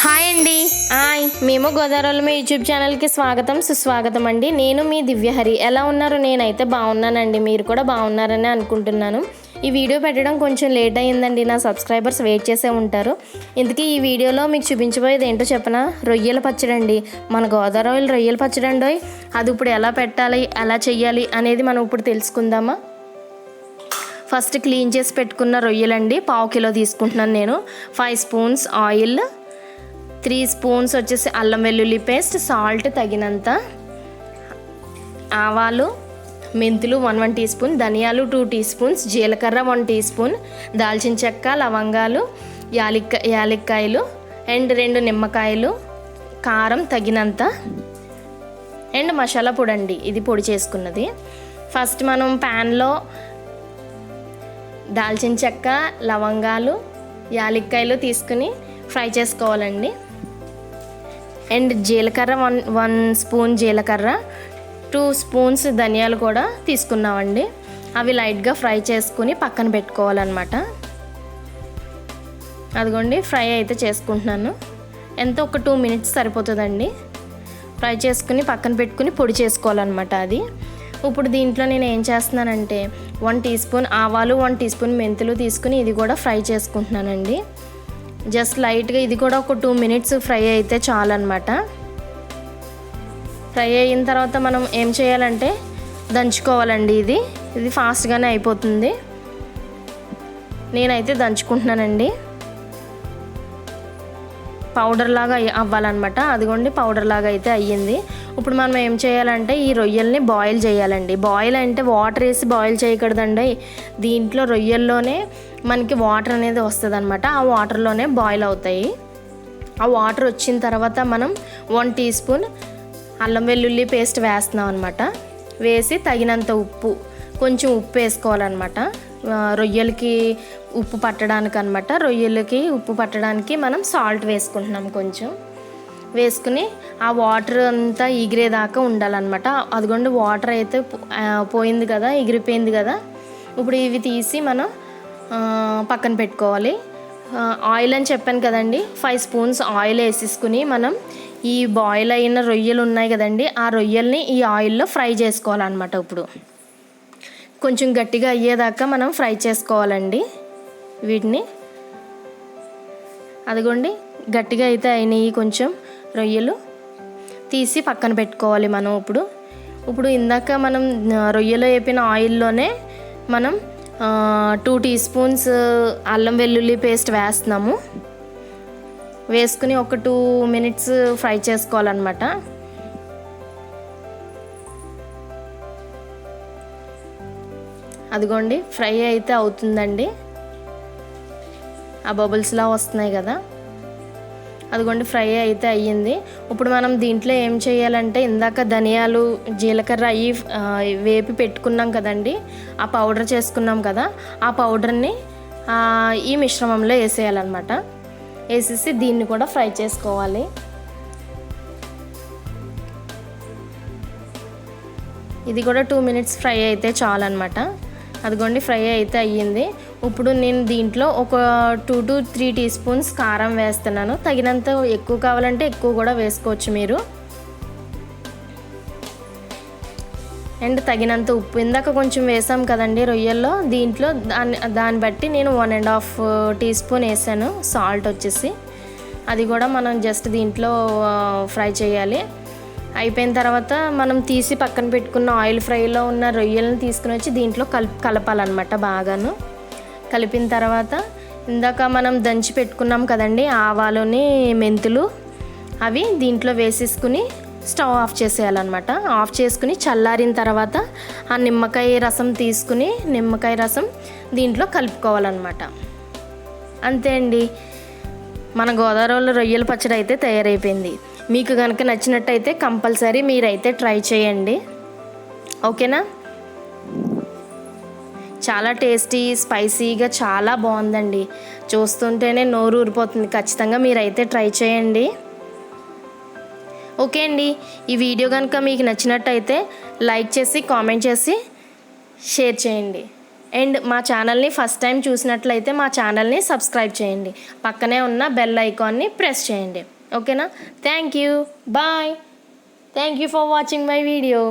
Hi అండి. మేము గోదావరిలో మీ యూట్యూబ్ ఛానల్కి స్వాగతం సుస్వాగతం అండి. నేను మీ దివ్యహరి. ఎలా ఉన్నారు? నేనైతే బాగున్నానండి. మీరు కూడా బాగున్నారని అనుకుంటున్నాను. ఈ వీడియో పెట్టడం కొంచెం లేట్ అయ్యిందండి. నా సబ్స్క్రైబర్స్ వెయిట్ చేసే ఉంటారు. ఇంతకీ ఈ వీడియోలో మీకు చూపించబోయేది ఏంటో చెప్పనా? రొయ్యల పచ్చడి అండి. మన గోదావరిలో రొయ్యల పచ్చడి అండి. అది ఇప్పుడు ఎలా పెట్టాలి, ఎలా చెయ్యాలి అనేది మనం ఇప్పుడు తెలుసుకుందామా? ఫస్ట్ క్లీన్ చేసి పెట్టుకున్న రొయ్యలండి 1/2 కిలో తీసుకుంటున్నాను నేను. 5 స్పూన్స్ ఆయిల్, 3 స్పూన్స్ వచ్చేసి అల్లం వెల్లుల్లి పేస్ట్, సాల్ట్ తగినంత, ఆవాలు, మెంతులు 1 టీ స్పూన్, ధనియాలు 2 టీ స్పూన్స్, జీలకర్ర 1 టీ స్పూన్, దాల్చిన చెక్క, లవంగాలు, యాలక్కాయలు అండ్ 2 నిమ్మకాయలు, కారం తగినంత అండ్ మసాలా పొడి అండి. ఇది పొడి చేసుకున్నది. ఫస్ట్ మనం ప్యాన్లో దాల్చిన చెక్క, లవంగాలు, యాలక్కాయలు తీసుకుని ఫ్రై చేసుకోవాలండి. అండ్ జీలకర్ర 1 స్పూన్ జీలకర్ర, 2 స్పూన్స్ ధనియాలు కూడా తీసుకున్నామండి. అవి లైట్గా ఫ్రై చేసుకుని పక్కన పెట్టుకోవాలన్నమాట. అదిగోండి ఫ్రై అయితే చేసుకుంటున్నాను. ఎంత ఒక 2 మినిట్స్ సరిపోతుందండి. ఫ్రై చేసుకుని పక్కన పెట్టుకుని పొడి చేసుకోవాలన్నమాట అది. ఇప్పుడు దీంట్లో నేను ఏం చేస్తున్నానంటే 1 టీ స్పూన్ ఆవాలు, 1 టీ స్పూన్ మెంతులు తీసుకుని ఇది కూడా ఫ్రై చేసుకుంటున్నానండి. జస్ట్ లైట్గా ఇది కూడా ఒక 2 మినిట్స్ ఫ్రై అయితే చాలన్నమాట. ఫ్రై అయిన తర్వాత మనం ఏం చేయాలంటే దంచుకోవాలండి. ఇది ఫాస్ట్గానే అయిపోతుంది. నేనైతే దంచుకుంటున్నానండి. పౌడర్ లాగా అవ్వాలన్నమాట. అదిగోండి పౌడర్ లాగా అయితే అయ్యింది. ఇప్పుడు మనం ఏం చేయాలంటే ఈ రొయ్యల్ని బాయిల్ చేయాలండి. బాయిల్ అంటే వాటర్ వేసి బాయిల్ చేయకూడదండి. దీంట్లో రొయ్యల్లోనే మనకి వాటర్ అనేది వస్తుంది అనమాట. ఆ వాటర్లోనే బాయిల్ అవుతాయి. ఆ వాటర్ వచ్చిన తర్వాత మనం 1 టీ స్పూన్ అల్లం వెల్లుల్లి పేస్ట్ వేస్తున్నాం అనమాట. వేసి తగినంత ఉప్పు, కొంచెం ఉప్పు వేసుకోవాలన్నమాట. రొయ్యలకి ఉప్పు పట్టడానికి అనమాట. రొయ్యలకి ఉప్పు పట్టడానికి మనం సాల్ట్ వేసుకుంటున్నాం. కొంచెం వేసుకుని ఆ వాటర్ అంతా ఎగిరేదాకా ఉండాలన్నమాట. అదిగోండి వాటర్ అయితే పోయింది కదా, ఎగిరిపోయింది కదా. ఇప్పుడు ఇవి తీసి మనం పక్కన పెట్టుకోవాలి. ఆయిల్ అని చెప్పాను కదండి, 5 స్పూన్స్ ఆయిల్ వేసేసుకుని మనం ఈ బాయిల్ అయిన రొయ్యలు ఉన్నాయి కదండి, ఆ రొయ్యల్ని ఈ ఆయిల్లో ఫ్రై చేసుకోవాలన్నమాట. ఇప్పుడు కొంచెం గట్టిగా అయ్యేదాకా మనం ఫ్రై చేసుకోవాలండి వీటిని. అదిగోండి గట్టిగా అయితే అయినాయి కొంచెం రొయ్యలు. తీసి పక్కన పెట్టుకోవాలి మనం. ఇప్పుడు ఇందాక మనం రొయ్యలో వేపిన ఆయిల్లోనే మనం 2 టీ స్పూన్స్ అల్లం వెల్లుల్లి పేస్ట్ వేస్తున్నాము. వేసుకుని ఒక 2 మినిట్స్ ఫ్రై చేసుకోవాలన్నమాట. అదిగోండి ఫ్రై అయితే అవుతుందండి. ఆ బబుల్స్లా వస్తున్నాయి కదా. అదిగోండి ఫ్రై అయితే అయ్యింది. ఇప్పుడు మనం దీంట్లో ఏం చేయాలంటే ఇందాక ధనియాలు, జీలకర్ర అవి వేపి పెట్టుకున్నాం కదండి, ఆ పౌడర్ చేసుకున్నాం కదా, ఆ పౌడర్ని ఈ మిశ్రమంలో వేసేయాలన్నమాట. వేసేసి దీన్ని కూడా ఫ్రై చేసుకోవాలి. ఇది కూడా 2 మినిట్స్ ఫ్రై అయితే చాలన్నమాట. అదిగోండి ఫ్రై అయితే అయ్యింది. ఇప్పుడు నేను దీంట్లో ఒక 2 to 3 టీ స్పూన్స్ కారం వేస్తున్నాను. తగినంత ఎక్కువ కావాలంటే ఎక్కువ కూడా వేసుకోవచ్చు మీరు. అండ్ తగినంత ఉప్పు, ఇందాక కొంచెం వేసాం కదండి రొయ్యల్లో, దీంట్లో దాన్ని బట్టి నేను 1.5 టీ స్పూన్ వేసాను సాల్ట్ వచ్చేసి. అది కూడా మనం జస్ట్ దీంట్లో ఫ్రై చేయాలి. అయిపోయిన తర్వాత మనం తీసి పక్కన పెట్టుకున్న ఆయిల్ ఫ్రైలో ఉన్న రొయ్యలను తీసుకుని వచ్చి దీంట్లో కలపాలన్నమాట. బాగాను కలిపిన తర్వాత ఇందాక మనం దంచి పెట్టుకున్నాం కదండి ఆవాలుని మెంతులు, అవి దీంట్లో వేసేసుకుని స్టవ్ ఆఫ్ చేసేయాలన్నమాట. ఆఫ్ చేసుకుని చల్లారిన తర్వాత ఆ నిమ్మకాయ రసం తీసుకుని నిమ్మకాయ రసం దీంట్లో కలుపుకోవాలన్నమాట. అంతే అండి, మన గోదావరిలో రొయ్యల పచ్చడి అయితే తయారైపోయింది. మీకు కనుక నచ్చినట్టయితే కంపల్సరీ మీరైతే ట్రై చేయండి. ఓకేనా? చాలా టేస్టీ, స్పైసీగా చాలా బాగుందండి. చూస్తుంటేనే నోరు ఊరిపోతుంది. ఖచ్చితంగా మీరైతే ట్రై చేయండి. ఓకే అండి, ఈ వీడియో కనుక మీకు నచ్చినట్టయితే లైక్ చేసి కామెంట్ చేసి షేర్ చేయండి. అండ్ మా ఛానల్ని ఫస్ట్ టైం చూసినట్లయితే మా ఛానల్ని సబ్స్క్రైబ్ చేయండి, పక్కనే ఉన్న బెల్ ఐకాన్ని ప్రెస్ చేయండి. ఓకేనా? Thank you, bye. Thank you for watching my video.